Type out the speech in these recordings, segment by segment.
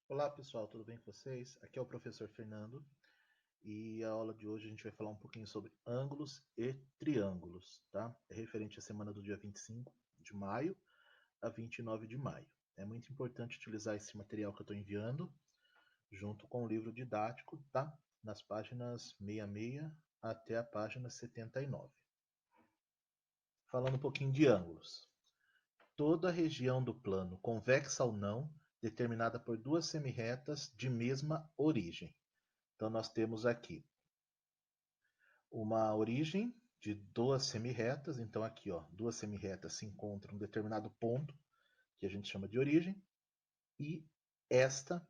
Olá pessoal, tudo bem com vocês? Aqui é o professor Fernando e a aula de hoje a gente vai falar um pouquinho sobre ângulos e triângulos, tá? É referente à semana do dia 25 de maio a 29 de maio. É muito importante utilizar esse material que eu estou enviando junto com o livro didático, tá? Nas páginas 66 até a página 79. Falando um pouquinho de ângulos. Toda a região do plano, convexa ou não, determinada por duas semirretas de mesma origem. Então, nós temos aqui uma origem de duas semirretas. Então, aqui, ó, duas semirretas se encontram em um determinado ponto, que a gente chama de origem. E esta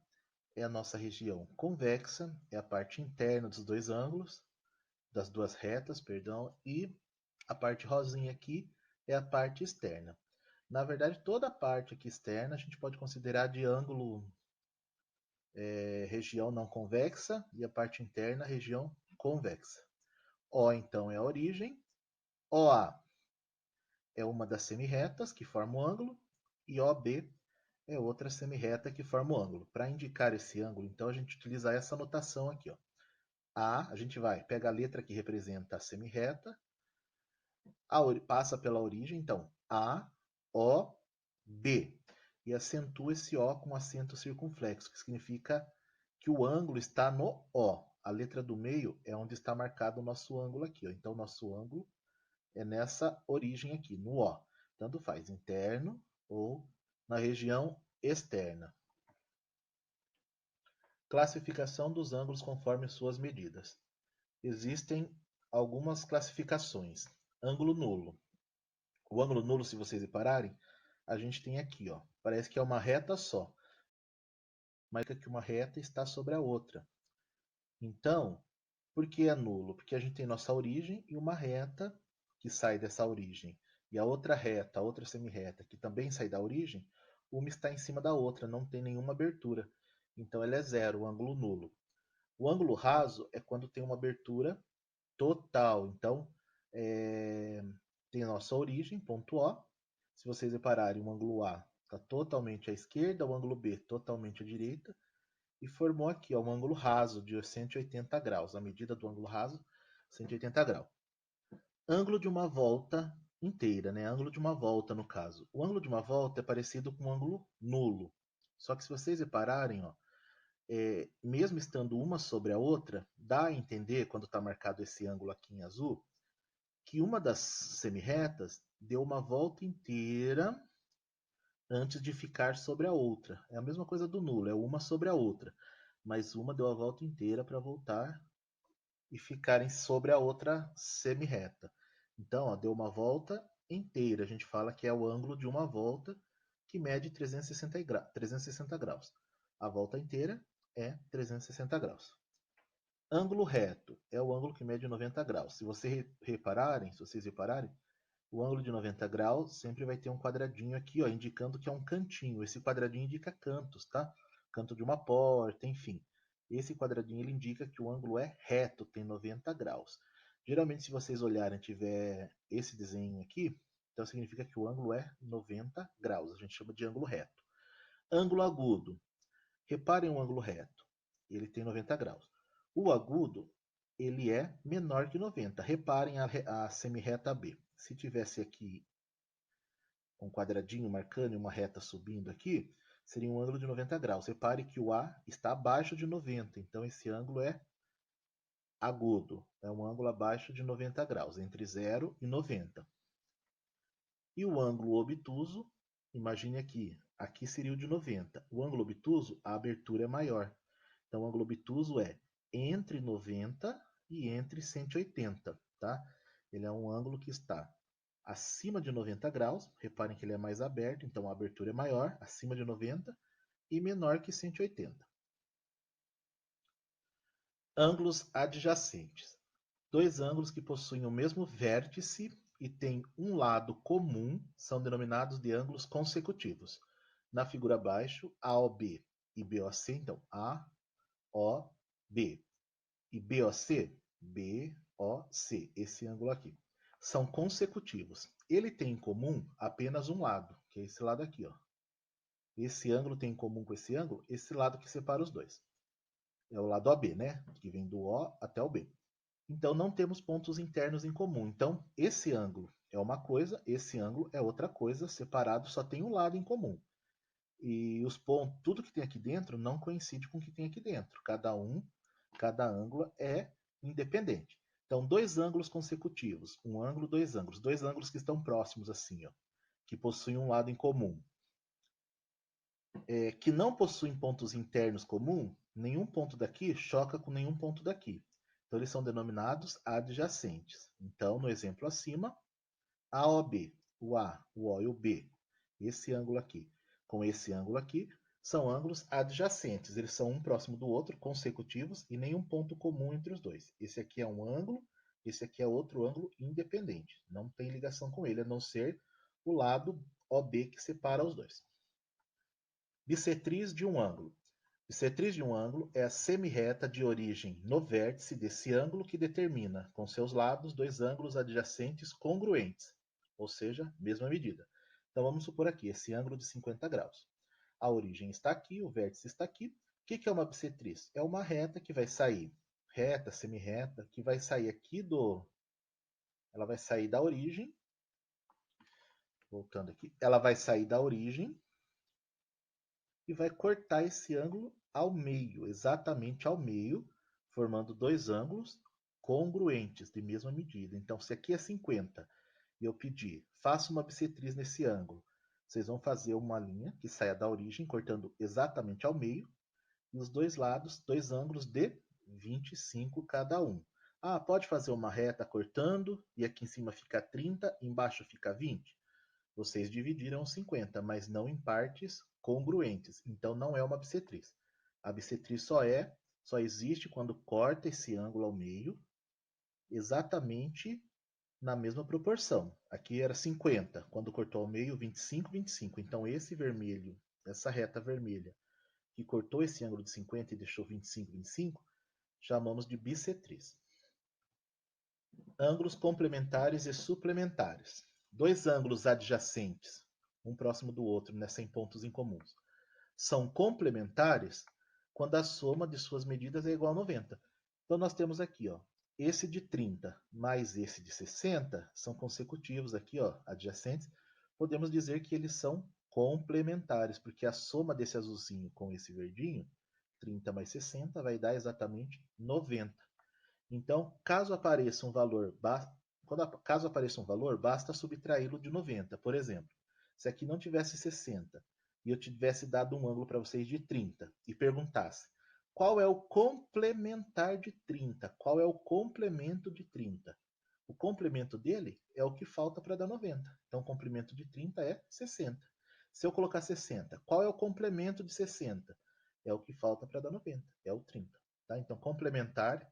é a nossa região convexa, é a parte interna dos dois ângulos, das duas retas, perdão. E a parte rosinha aqui é a parte externa. Na verdade, toda a parte aqui externa a gente pode considerar de ângulo região não convexa e a parte interna região convexa. O então é a origem, OA é uma das semirretas que forma o ângulo e OB é outra semirreta que forma o ângulo. Para indicar esse ângulo, então a gente utiliza essa notação aqui, ó. A gente vai pegar a letra que representa a semirreta, passa pela origem, então A, O, B. E acentua esse O com acento circunflexo, que significa que o ângulo está no O. A letra do meio é onde está marcado o nosso ângulo aqui, ó. Então, nosso ângulo é nessa origem aqui, no O. Tanto faz interno ou na região externa. Classificação dos ângulos conforme suas medidas. Existem algumas classificações. Ângulo nulo. O ângulo nulo, se vocês repararem, a gente tem aqui, ó, parece que é uma reta só, mas que uma reta está sobre a outra. Então, por que é nulo? Porque a gente tem nossa origem e uma reta que sai dessa origem. E a outra reta, a outra semirreta, que também sai da origem, uma está em cima da outra, não tem nenhuma abertura. Então ela é zero, o ângulo nulo. O ângulo raso é quando tem uma abertura total. Então, tem a nossa origem, ponto O. Se vocês repararem, o ângulo A está totalmente à esquerda, o ângulo B totalmente à direita, e formou aqui ó, um ângulo raso de 180 graus. A medida do ângulo raso, 180 graus. Ângulo de uma volta inteira, né? Ângulo de uma volta, no caso. O ângulo de uma volta é parecido com um ângulo nulo. Só que se vocês repararem, ó, mesmo estando uma sobre a outra, dá a entender, quando está marcado esse ângulo aqui em azul, que uma das semirretas deu uma volta inteira antes de ficar sobre a outra. É a mesma coisa do nulo, é uma sobre a outra. Mas uma deu a volta inteira para voltar e ficarem sobre a outra semirreta. Então, ó, deu uma volta inteira. A gente fala que é o ângulo de uma volta que mede 360 graus. A volta inteira é 360 graus. Ângulo reto é o ângulo que mede 90 graus. Se vocês repararem, o ângulo de 90 graus sempre vai ter um quadradinho aqui, ó, indicando que é um cantinho. Esse quadradinho indica cantos, tá? Canto de uma porta, enfim. Esse quadradinho ele indica que o ângulo é reto, tem 90 graus. Geralmente, se vocês olharem, tiver esse desenho aqui, então significa que o ângulo é 90 graus. A gente chama de ângulo reto. Ângulo agudo. Reparem o ângulo reto. Ele tem 90 graus. O agudo, ele é menor que 90. Reparem a semirreta B. Se tivesse aqui um quadradinho marcando e uma reta subindo aqui, seria um ângulo de 90 graus. Repare que o A está abaixo de 90, então esse ângulo é agudo. É um ângulo abaixo de 90 graus, entre 0 e 90. E o ângulo obtuso, imagine aqui seria o de 90. O ângulo obtuso, a abertura é maior. Então o ângulo obtuso é entre 90 e entre 180, tá? Ele é um ângulo que está acima de 90 graus, reparem que ele é mais aberto, então a abertura é maior, acima de 90, e menor que 180. Ângulos adjacentes. Dois ângulos que possuem o mesmo vértice e têm um lado comum são denominados de ângulos consecutivos. Na figura abaixo, AOB e BOC, então AOB e BOC, BOC, esse ângulo aqui, são consecutivos. Ele tem em comum apenas um lado, que é esse lado aqui, ó. esse ângulo tem em comum com esse ângulo? Esse lado que separa os dois. É o lado AB, né? Que vem do O até o B. Então, não temos pontos internos em comum. Então, esse ângulo é uma coisa, esse ângulo é outra coisa, separado, só tem um lado em comum. E os pontos, tudo que tem aqui dentro não coincide com o que tem aqui dentro. Cada ângulo é independente. Então, dois ângulos consecutivos, um ângulo, dois ângulos que estão próximos assim, ó, que possuem um lado em comum. Que não possuem pontos internos comuns, nenhum ponto daqui choca com nenhum ponto daqui. Então, eles são denominados adjacentes. Então, no exemplo acima, AOB, o A, o O e o B, esse ângulo aqui, com esse ângulo aqui, são ângulos adjacentes. Eles são um próximo do outro, consecutivos, e nenhum ponto comum entre os dois. Esse aqui é um ângulo, esse aqui é outro ângulo independente. Não tem ligação com ele, a não ser o lado OB que separa os dois. Bissetriz de um ângulo. Bissetriz de um ângulo é a semirreta de origem no vértice desse ângulo que determina, com seus lados, dois ângulos adjacentes congruentes, ou seja, mesma medida. Então vamos supor aqui esse ângulo de 50 graus. A origem está aqui, o vértice está aqui. O que é uma bissetriz? É uma reta que vai sair, reta, semirreta, que vai sair aqui do... Ela vai sair da origem, voltando aqui, ela vai sair da origem e vai cortar esse ângulo ao meio, exatamente ao meio, formando dois ângulos congruentes, de mesma medida. Então, se aqui é 50 e eu pedir, faça uma bissetriz nesse ângulo, vocês vão fazer uma linha que saia da origem, cortando exatamente ao meio, e os dois lados, dois ângulos de 25 cada um. Ah, pode fazer uma reta cortando, e aqui em cima fica 30, embaixo fica 20? Vocês dividiram 50, mas não em partes congruentes. Então não é uma bissetriz. A bissetriz só existe quando corta esse ângulo ao meio, exatamente na mesma proporção. Aqui era 50, quando cortou ao meio, 25, 25. Então esse vermelho, essa reta vermelha, que cortou esse ângulo de 50 e deixou 25, 25, chamamos de bissetriz. Ângulos complementares e suplementares. Dois ângulos adjacentes, um próximo do outro, né, sem pontos em comuns, são complementares quando a soma de suas medidas é igual a 90. Então nós temos aqui, ó, esse de 30 mais esse de 60 são consecutivos aqui, ó, adjacentes. Podemos dizer que eles são complementares, porque a soma desse azulzinho com esse verdinho, 30 mais 60, vai dar exatamente 90. Então, caso apareça um valor, basta subtraí-lo de 90. Por exemplo, se aqui não tivesse 60 e eu tivesse dado um ângulo para vocês de 30 e perguntasse qual é o complementar de 30, qual é o complemento de 30? O complemento dele é o que falta para dar 90. Então, o complemento de 30 é 60. Se eu colocar 60, qual é o complemento de 60? É o que falta para dar 90, é o 30. Tá? Então, complementar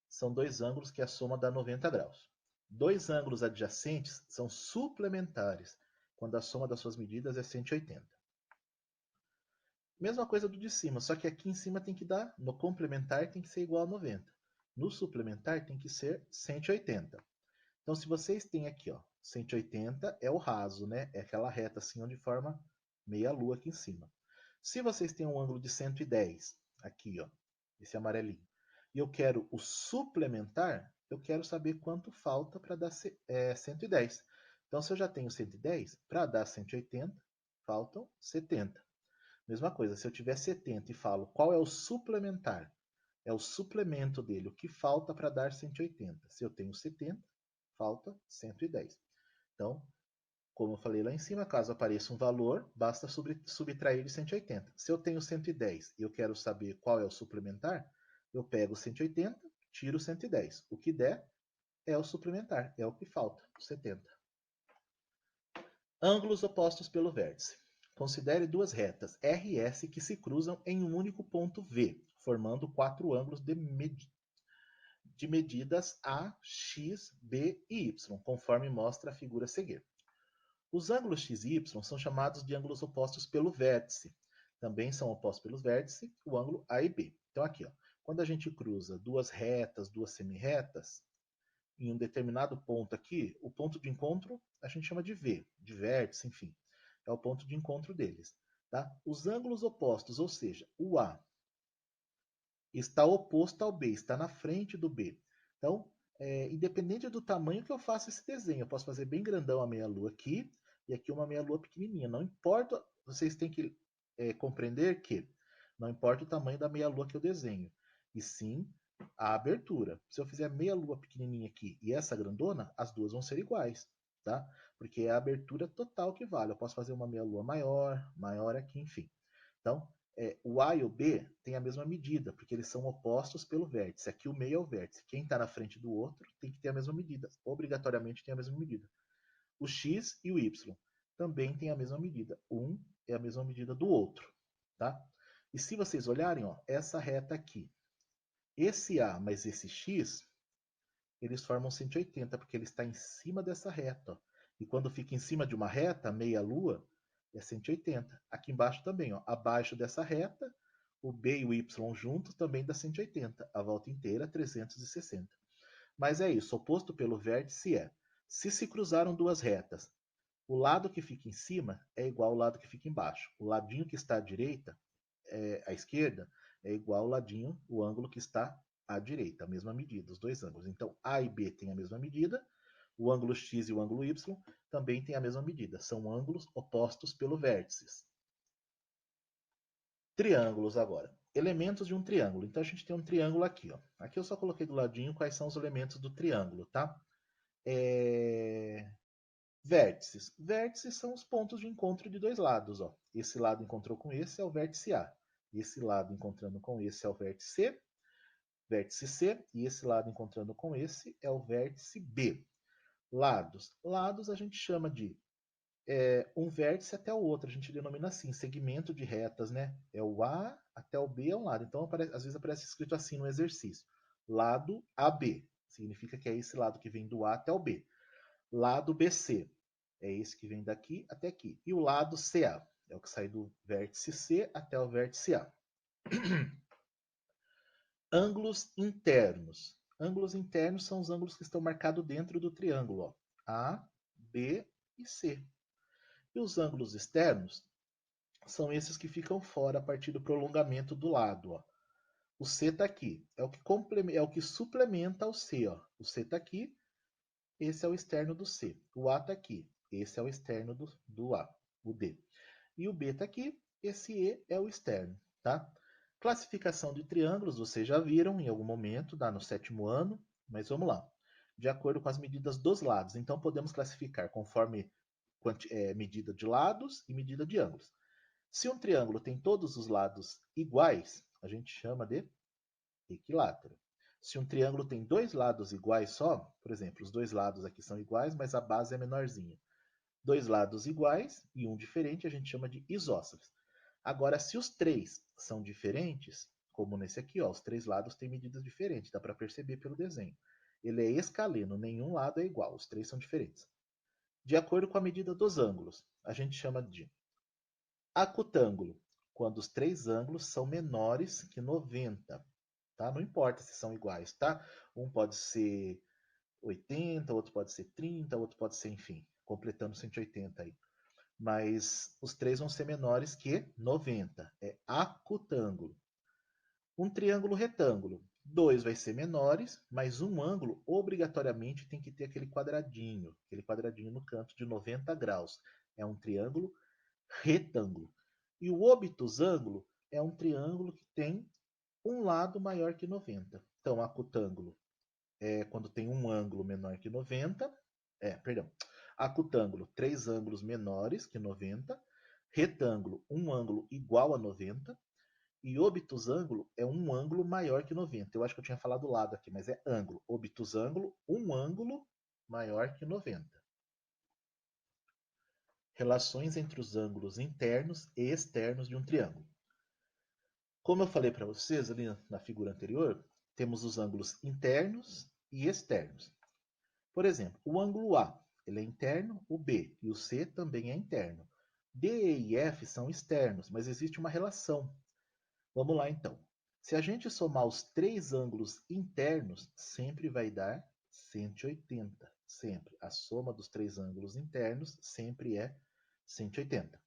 são dois ângulos que a soma dá 90 graus. Dois ângulos adjacentes são suplementares, quando a soma das suas medidas é 180. Mesma coisa do de cima, só que aqui em cima tem que dar, no complementar tem que ser igual a 90. No suplementar tem que ser 180. Então, se vocês têm aqui, ó, 180 é o raso, né? É aquela reta assim onde forma meia lua aqui em cima. Se vocês têm um ângulo de 110, aqui, ó, esse amarelinho, e eu quero o suplementar, eu quero saber quanto falta para dar 110. Então, se eu já tenho 110, para dar 180, faltam 70. Mesma coisa, se eu tiver 70 e falo qual é o suplementar, é o suplemento dele, o que falta para dar 180. Se eu tenho 70, falta 110. Então, como eu falei lá em cima, caso apareça um valor, basta subtrair de 180. Se eu tenho 110 e eu quero saber qual é o suplementar, eu pego 180, tiro 110. O que der é o suplementar, é o que falta, 70. Ângulos opostos pelo vértice. Considere duas retas R e S que se cruzam em um único ponto V, formando quatro ângulos de medidas A, X, B e Y, conforme mostra a figura a seguir. Os ângulos x e y são chamados de ângulos opostos pelo vértice. Também são opostos pelo vértice o ângulo A e B. Então aqui, ó, quando a gente cruza duas retas, duas semirretas, em um determinado ponto aqui, o ponto de encontro a gente chama de V, de vértice, enfim. É o ponto de encontro deles. Tá? Os ângulos opostos, ou seja, o A está oposto ao B, está na frente do B. Então, independente do tamanho que eu faça esse desenho, eu posso fazer bem grandão a meia-lua aqui e aqui uma meia-lua pequenininha. Não importa, vocês têm que compreender que não importa o tamanho da meia-lua que eu desenho, e sim a abertura. Se eu fizer meia-lua pequenininha aqui e essa grandona, as duas vão ser iguais, tá? Porque é a abertura total que vale. Eu posso fazer uma meia-lua maior, maior aqui, enfim. Então, o A e o B têm a mesma medida, porque eles são opostos pelo vértice. Aqui o meio é o vértice. Quem está na frente do outro tem que ter a mesma medida. Obrigatoriamente tem a mesma medida. O X e o Y também têm a mesma medida. Um é a mesma medida do outro. Tá? E se vocês olharem, ó, essa reta aqui, esse A mais esse X, eles formam 180, porque ele está em cima dessa reta. Ó. E quando fica em cima de uma reta, meia-lua, é 180. Aqui embaixo também, ó, abaixo dessa reta, o B e o Y juntos também dá 180. A volta inteira, 360. Mas é isso, oposto pelo vértice é, se cruzaram duas retas, o lado que fica em cima é igual ao lado que fica embaixo. O ladinho que está à direita, à esquerda, é igual ao ladinho, o ângulo que está à direita, a mesma medida, os dois ângulos. Então, A e B têm a mesma medida, o ângulo X e o ângulo Y também têm a mesma medida. São ângulos opostos pelo vértices. Triângulos agora. Elementos de um triângulo. Então, a gente tem um triângulo aqui. Ó. Aqui eu só coloquei do ladinho quais são os elementos do triângulo, tá? Vértices. Vértices são os pontos de encontro de dois lados. Ó. Esse lado encontrou com esse é o vértice A. Esse lado encontrando com esse é o vértice C, e esse lado encontrando com esse é o vértice B. Lados. Lados a gente chama de um vértice até o outro, a gente denomina assim, segmento de retas, né? É o A até o B é um lado. Então, às vezes aparece escrito assim no exercício. Lado AB. Significa que é esse lado que vem do A até o B. Lado BC. É esse que vem daqui até aqui. E o lado CA. É o que sai do vértice C até o vértice A. Ângulos internos. Ângulos internos são os ângulos que estão marcados dentro do triângulo. Ó. A, B e C. E os ângulos externos são esses que ficam fora a partir do prolongamento do lado. Ó. O C está aqui. É o que suplementa o C. Ó. O C está aqui. Esse é o externo do C. O A está aqui. Esse é o externo do A. O D. E o B está aqui. Esse E é o externo. Tá? Classificação de triângulos, vocês já viram em algum momento, dá no 7º ano, mas vamos lá. De acordo com as medidas dos lados. Então, podemos classificar conforme medida de lados e medida de ângulos. Se um triângulo tem todos os lados iguais, a gente chama de equilátero. Se um triângulo tem dois lados iguais só, por exemplo, os dois lados aqui são iguais, mas a base é menorzinha. Dois lados iguais e um diferente a gente chama de isósceles. Agora, se os três são diferentes, como nesse aqui, ó, os três lados têm medidas diferentes, dá para perceber pelo desenho. Ele é escaleno, nenhum lado é igual, os três são diferentes. De acordo com a medida dos ângulos, a gente chama de acutângulo, quando os três ângulos são menores que 90. Tá? Não importa se são iguais, tá? Um pode ser 80, outro pode ser 30, outro pode ser, enfim, completando 180 aí. Mas os três vão ser menores que 90. É acutângulo. Um triângulo retângulo. Dois vai ser menores, mas um ângulo obrigatoriamente tem que ter aquele quadradinho no canto de 90 graus. É um triângulo retângulo. E o obtusângulo é um triângulo que tem um lado maior que 90. Então, acutângulo é quando tem um ângulo menor que 90. Acutângulo, três ângulos menores que 90. Retângulo, um ângulo igual a 90. E obtusângulo é um ângulo maior que 90. Eu acho que eu tinha falado lado aqui, mas é ângulo. Obtusângulo, um ângulo maior que 90. Relações entre os ângulos internos e externos de um triângulo. Como eu falei para vocês ali na figura anterior, temos os ângulos internos e externos. Por exemplo, o ângulo A ele é interno, o B e o C também é interno. D, E e F são externos, mas existe uma relação. Vamos lá então. Se a gente somar os três ângulos internos, sempre vai dar 180. Sempre. A soma dos três ângulos internos sempre é 180.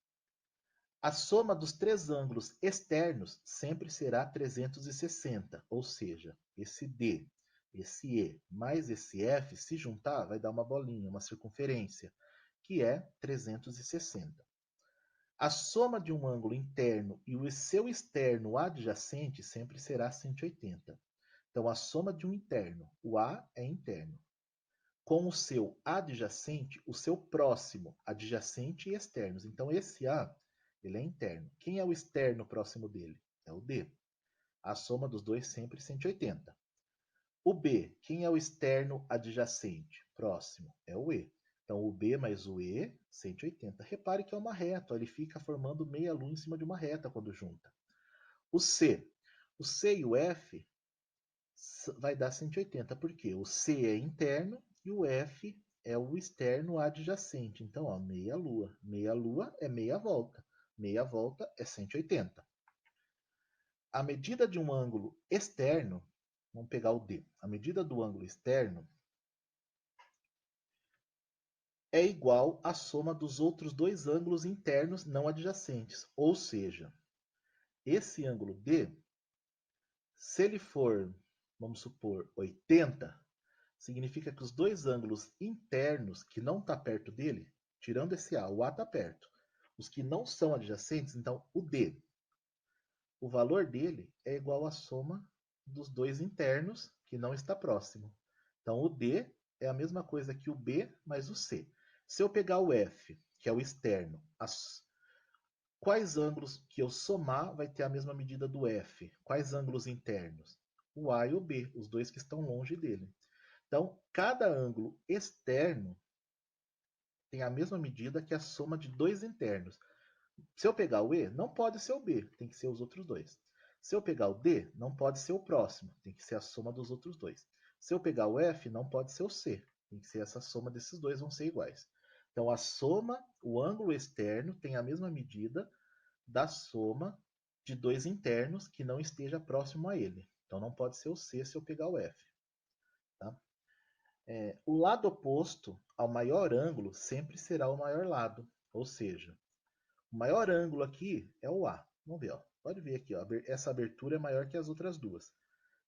A soma dos três ângulos externos sempre será 360, ou seja, esse D, esse E mais esse F, se juntar, vai dar uma bolinha, uma circunferência, que é 360. A soma de um ângulo interno e o seu externo adjacente sempre será 180. Então, a soma de um interno, o A é interno, com o seu adjacente, o seu próximo, adjacente e externos. Então, esse A, ele é interno. Quem é o externo próximo dele? É o D. A soma dos dois sempre 180. O B, quem é o externo adjacente? Próximo, é o E. Então, o B mais o E, 180. Repare que é uma reta, ele fica formando meia lua em cima de uma reta quando junta. O C e o F vai dar 180, porque o C é interno e o F é o externo adjacente. Então, ó, meia lua. Meia lua é meia volta. Meia volta é 180. A medida de um ângulo externo, vamos pegar o D. A medida do ângulo externo é igual à soma dos outros dois ângulos internos não adjacentes. Ou seja, esse ângulo D, se ele for, vamos supor, 80, significa que os dois ângulos internos que não estão perto dele, tirando esse A, o A está perto. Os que não são adjacentes, então o D, o valor dele é igual à soma dos dois internos que não está próximo. Então o D é a mesma coisa que o B mais o C. Se eu pegar o F, que é o externo, quais ângulos que eu somar vai ter a mesma medida do F? Quais ângulos internos? O A e o B, os dois que estão longe dele. Então, cada ângulo externo tem a mesma medida que a soma de dois internos. Se eu pegar o E, não pode ser o B, tem que ser os outros dois. Se eu pegar o D, não pode ser o próximo, tem que ser a soma dos outros dois. Se eu pegar o F, não pode ser o C, tem que ser essa soma desses dois, vão ser iguais. Então, a soma, o ângulo externo tem a mesma medida da soma de dois internos que não esteja próximo a ele. Então, não pode ser o C se eu pegar o F. Tá? O lado oposto ao maior ângulo sempre será o maior lado, ou seja, o maior ângulo aqui é o A. Vamos ver, ó. Pode ver aqui, ó. Essa abertura é maior que as outras duas.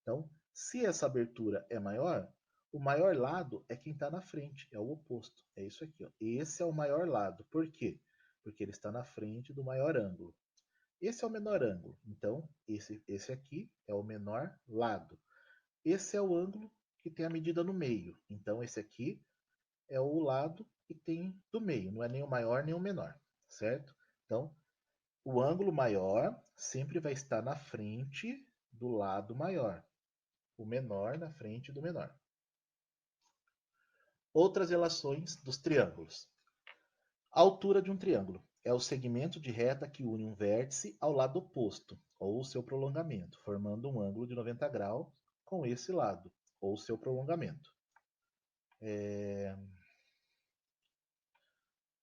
Então, se essa abertura é maior, o maior lado é quem está na frente, é o oposto. É isso aqui, ó. Esse é o maior lado. Por quê? Porque ele está na frente do maior ângulo. Esse é o menor ângulo. Então, esse aqui é o menor lado. Esse é o ângulo que tem a medida no meio. Então, esse aqui é o lado que tem do meio. Não é nem o maior nem o menor, certo? Então, o ângulo maior sempre vai estar na frente do lado maior. O menor na frente do menor. Outras relações dos triângulos. A altura de um triângulo é o segmento de reta que une um vértice ao lado oposto, ou seu prolongamento, formando um ângulo de 90 graus com esse lado, ou seu prolongamento.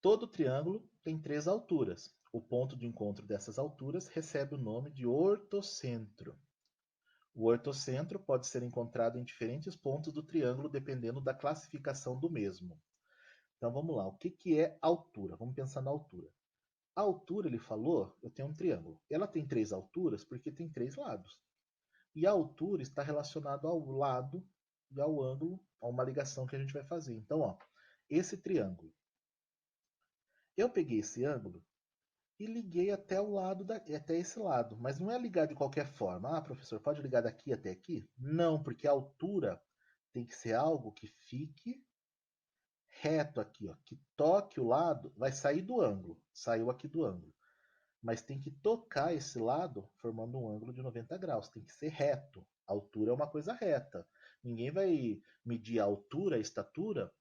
Todo triângulo tem três alturas. O ponto de encontro dessas alturas recebe o nome de ortocentro. O ortocentro pode ser encontrado em diferentes pontos do triângulo dependendo da classificação do mesmo. Então vamos lá, o que é altura? Vamos pensar na altura. A altura, ele falou, eu tenho um triângulo. Ela tem três alturas porque tem três lados. E a altura está relacionada ao lado e ao ângulo, a uma ligação que a gente vai fazer. Então, ó, esse triângulo. Eu peguei esse ângulo e liguei até o lado até esse lado, mas não é ligar de qualquer forma. Ah, professor, pode ligar daqui até aqui? Não, porque a altura tem que ser algo que fique reto aqui, ó, que toque o lado, vai sair do ângulo, saiu aqui do ângulo, mas tem que tocar esse lado formando um ângulo de 90 graus, tem que ser reto. A altura é uma coisa reta. Ninguém vai medir a altura, a estatura,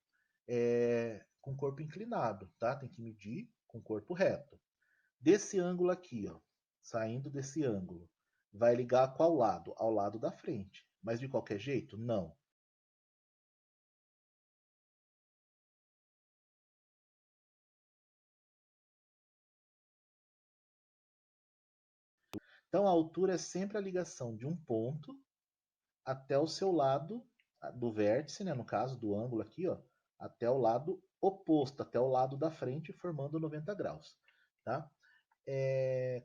com o corpo inclinado, tá? Tem que medir com o corpo reto. Desse ângulo aqui, ó, saindo desse ângulo, vai ligar a qual lado? Ao lado da frente. Mas de qualquer jeito? Não. Então a altura é sempre a ligação de um ponto até o seu lado do vértice, né, no caso do ângulo aqui, ó, até o lado oposto, até o lado da frente, formando 90 graus. Tá?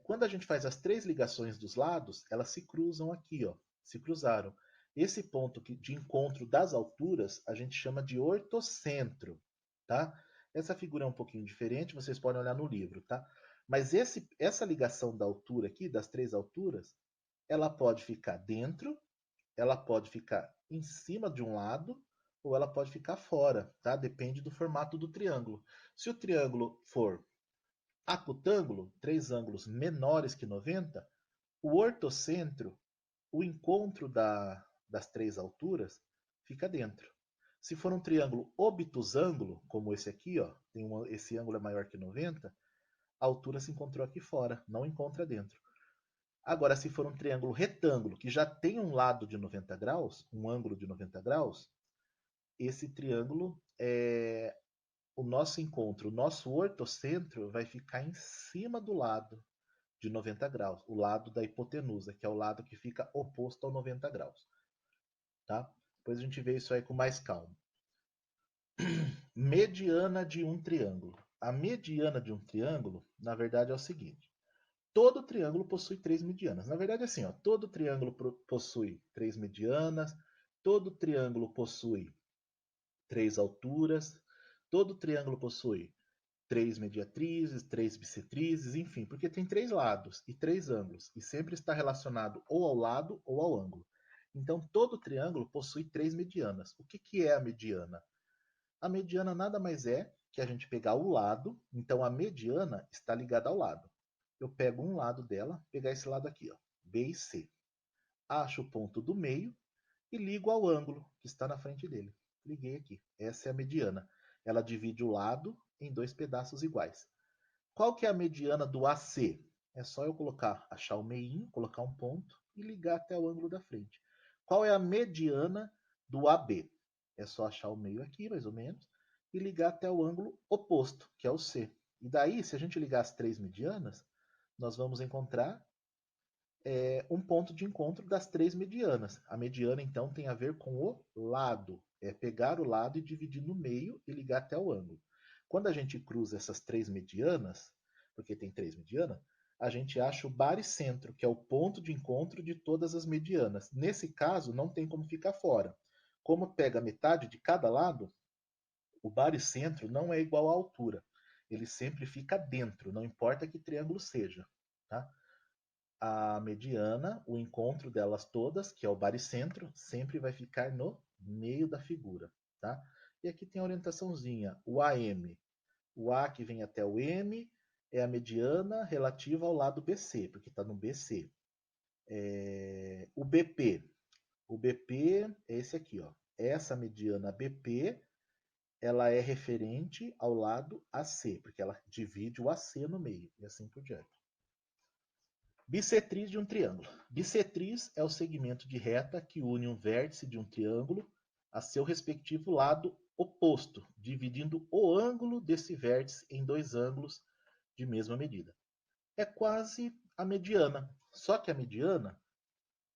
quando a gente faz as três ligações dos lados, elas se cruzam aqui, ó, se cruzaram. Esse ponto de encontro das alturas a gente chama de ortocentro, tá? Essa figura é um pouquinho diferente, vocês podem olhar no livro, tá? Mas essa ligação da altura aqui, das três alturas, ela pode ficar dentro, ela pode ficar em cima de um lado, ou ela pode ficar fora, tá? Depende do formato do triângulo. Se o triângulo for acutângulo, três ângulos menores que 90, o ortocentro, o encontro das três alturas, fica dentro. Se for um triângulo obtusângulo, como esse aqui, ó, esse ângulo é maior que 90, a altura se encontrou aqui fora, não encontra dentro. Agora, se for um triângulo retângulo, que já tem um lado de 90 graus, um ângulo de 90 graus, esse triângulo, o nosso encontro, o nosso ortocentro vai ficar em cima do lado de 90 graus, o lado da hipotenusa, que é o lado que fica oposto ao 90 graus. Tá? Depois a gente vê isso aí com mais calma. Mediana de um triângulo. A mediana de um triângulo, na verdade, é o seguinte. Todo triângulo possui três medianas. Na verdade, assim, ó, todo triângulo possui três medianas, todo triângulo possui três alturas, todo triângulo possui três mediatrizes, três bissetrizes, enfim, porque tem três lados e três ângulos, e sempre está relacionado ou ao lado ou ao ângulo. Então, todo triângulo possui três medianas. O que é a mediana? A mediana nada mais é que a gente pegar o lado, então a mediana está ligada ao lado. Eu pego um lado dela, pegar esse lado aqui, ó, B e C. Acho o ponto do meio e ligo ao ângulo que está na frente dele. Liguei aqui. Essa é a mediana. Ela divide o lado em dois pedaços iguais. Qual que é a mediana do AC? É só eu achar o meinho, colocar um ponto e ligar até o ângulo da frente. Qual é a mediana do AB? É só achar o meio aqui, mais ou menos, e ligar até o ângulo oposto, que é o C. E daí, se a gente ligar as três medianas, nós vamos encontrar um ponto de encontro das três medianas. A mediana, então, tem a ver com o lado. É pegar o lado e dividir no meio e ligar até o ângulo. Quando a gente cruza essas três medianas, porque tem três medianas, a gente acha o baricentro, que é o ponto de encontro de todas as medianas. Nesse caso, não tem como ficar fora. Como pega metade de cada lado, o baricentro não é igual à altura. Ele sempre fica dentro, não importa que triângulo seja. Tá? A mediana, o encontro delas todas, que é o baricentro, sempre vai ficar no meio da figura. Tá? E aqui tem a orientaçãozinha, o AM. O A que vem até o M é a mediana relativa ao lado BC, porque está no BC. O BP. O BP é esse aqui. Ó. Essa mediana BP ela é referente ao lado AC, porque ela divide o AC no meio, e assim por diante. Bissetriz de um triângulo. Bissetriz é o segmento de reta que une um vértice de um triângulo a seu respectivo lado oposto, dividindo o ângulo desse vértice em dois ângulos de mesma medida. É quase a mediana, só que a mediana,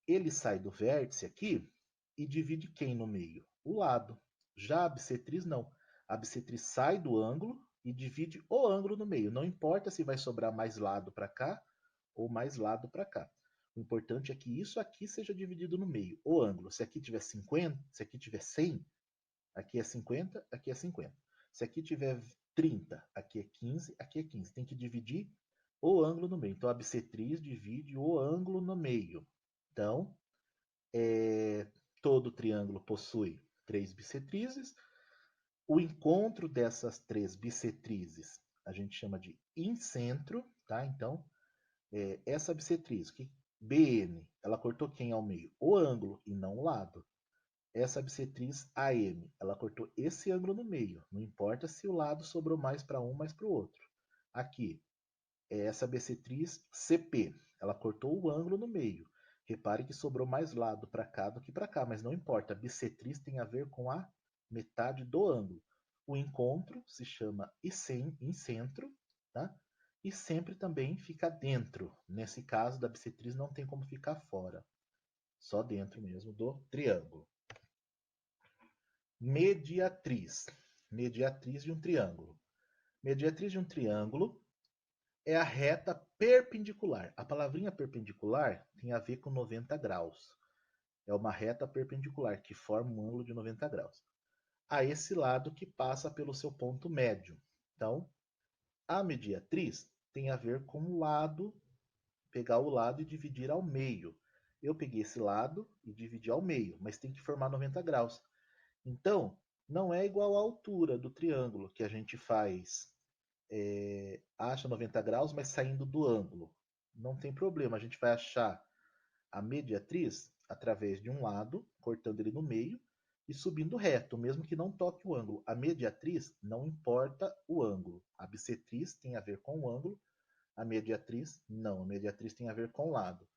ele sai do vértice aqui e divide quem no meio? O lado. Já a bissetriz não. A bissetriz sai do ângulo e divide o ângulo no meio. Não importa se vai sobrar mais lado para cá ou mais lado para cá. O importante é que isso aqui seja dividido no meio, o ângulo. Se aqui tiver 50, se aqui tiver 100, aqui é 50, aqui é 50. Se aqui tiver 30, aqui é 15, aqui é 15. Tem que dividir o ângulo no meio. Então, a bissetriz divide o ângulo no meio. Então, todo triângulo possui três bissetrizes. O encontro dessas três bissetrizes a gente chama de incentro, tá? Então, essa bissetriz, que BN, ela cortou quem ao meio? O ângulo e não o lado. Essa bissetriz AM, ela cortou esse ângulo no meio. Não importa se o lado sobrou mais para um, mais para o outro. Aqui, essa bissetriz CP, ela cortou o ângulo no meio. Repare que sobrou mais lado para cá do que para cá, mas não importa. A bissetriz tem a ver com a metade do ângulo. O encontro se chama incentro, tá? E sempre também fica dentro. Nesse caso da bissetriz não tem como ficar fora. Só dentro mesmo do triângulo. Mediatriz. Mediatriz de um triângulo. Mediatriz de um triângulo é a reta perpendicular. A palavrinha perpendicular tem a ver com 90 graus. É uma reta perpendicular que forma um ângulo de 90 graus. A esse lado que passa pelo seu ponto médio. Então, a mediatriz tem a ver com o lado, pegar o lado e dividir ao meio. Eu peguei esse lado e dividi ao meio, mas tem que formar 90 graus. Então, não é igual à altura do triângulo que a gente faz, acha 90 graus, mas saindo do ângulo. Não tem problema, a gente vai achar a mediatriz através de um lado, cortando ele no meio e subindo reto, mesmo que não toque o ângulo. A mediatriz não importa o ângulo. A bissetriz tem a ver com o ângulo, a mediatriz não. A mediatriz tem a ver com o lado.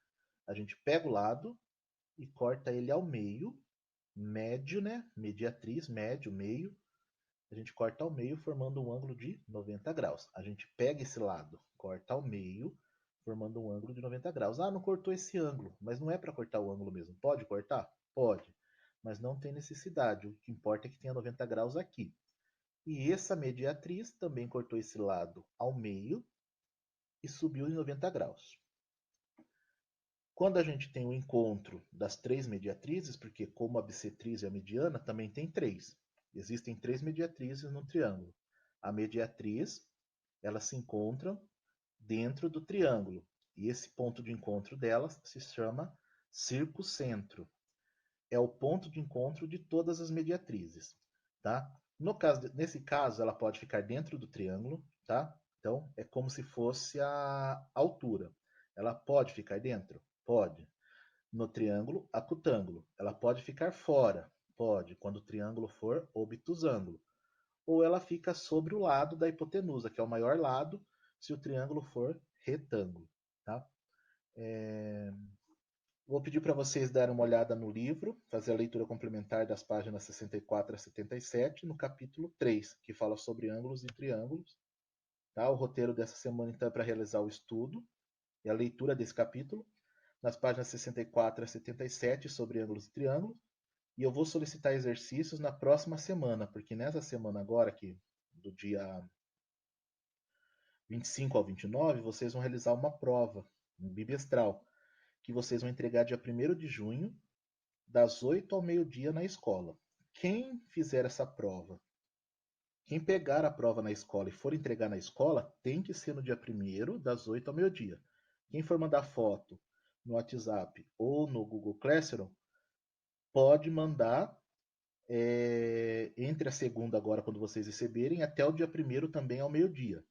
A gente pega o lado e corta ele ao meio, médio, né? Mediatriz, médio, meio. A gente corta ao meio, formando um ângulo de 90 graus. A gente pega esse lado, corta ao meio, formando um ângulo de 90 graus. Ah, não cortou esse ângulo, mas não é para cortar o ângulo mesmo. Pode cortar? Pode, mas não tem necessidade. O que importa é que tenha 90 graus aqui. E essa mediatriz também cortou esse lado ao meio e subiu em 90 graus. Quando a gente tem o encontro das três mediatrizes, porque como a bissetriz e a mediana também tem três. Existem três mediatrizes no triângulo. A mediatriz, elas se encontram dentro do triângulo. E esse ponto de encontro delas se chama circuncentro. É o ponto de encontro de todas as mediatrizes, tá? Nesse caso, ela pode ficar dentro do triângulo, tá? Então, é como se fosse a altura. Ela pode ficar dentro? Pode. No triângulo acutângulo. Ela pode ficar fora? Pode, quando o triângulo for obtusângulo. Ou ela fica sobre o lado da hipotenusa, que é o maior lado, se o triângulo for retângulo. Tá? Vou pedir para vocês darem uma olhada no livro, fazer a leitura complementar das páginas 64 a 77, no capítulo 3, que fala sobre ângulos e triângulos. Tá? O roteiro dessa semana, então, é para realizar o estudo e a leitura desse capítulo, nas páginas 64 a 77, sobre ângulos e triângulos. E eu vou solicitar exercícios na próxima semana, porque nessa semana agora, aqui, do dia 25 ao 29, vocês vão realizar uma prova, um bimestral, que vocês vão entregar dia 1º de junho, das 8 ao meio-dia na escola. Quem fizer essa prova, quem pegar a prova na escola e for entregar na escola, tem que ser no dia 1º, das 8 ao meio-dia. Quem for mandar foto no WhatsApp ou no Google Classroom, pode mandar entre a segunda agora, quando vocês receberem, até o dia 1º também ao meio-dia.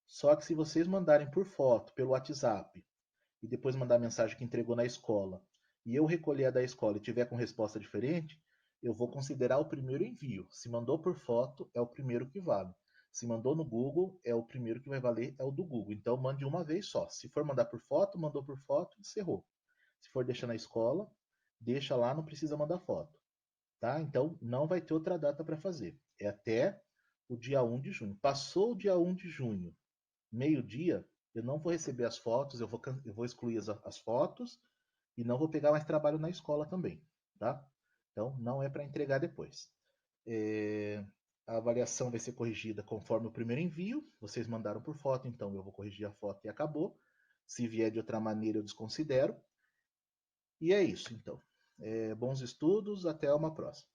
Só que se vocês mandarem por foto, pelo WhatsApp, e depois mandar a mensagem que entregou na escola, e eu recolher a da escola e tiver com resposta diferente, eu vou considerar o primeiro envio. Se mandou por foto, é o primeiro que vale. Se mandou no Google, é o primeiro que vai valer, é o do Google. Então mande uma vez só. Se for mandar por foto, mandou por foto, encerrou. Se for deixar na escola, deixa lá, não precisa mandar foto. Tá? Então não vai ter outra data para fazer. É até o dia 1 de junho. Passou o dia 1 de junho, meio-dia, eu não vou receber as fotos, eu vou excluir as fotos e não vou pegar mais trabalho na escola também. Tá? Então não é para entregar depois. A avaliação vai ser corrigida conforme o primeiro envio. Vocês mandaram por foto, então eu vou corrigir a foto e acabou. Se vier de outra maneira, eu desconsidero. E é isso, então. Bons estudos, até uma próxima.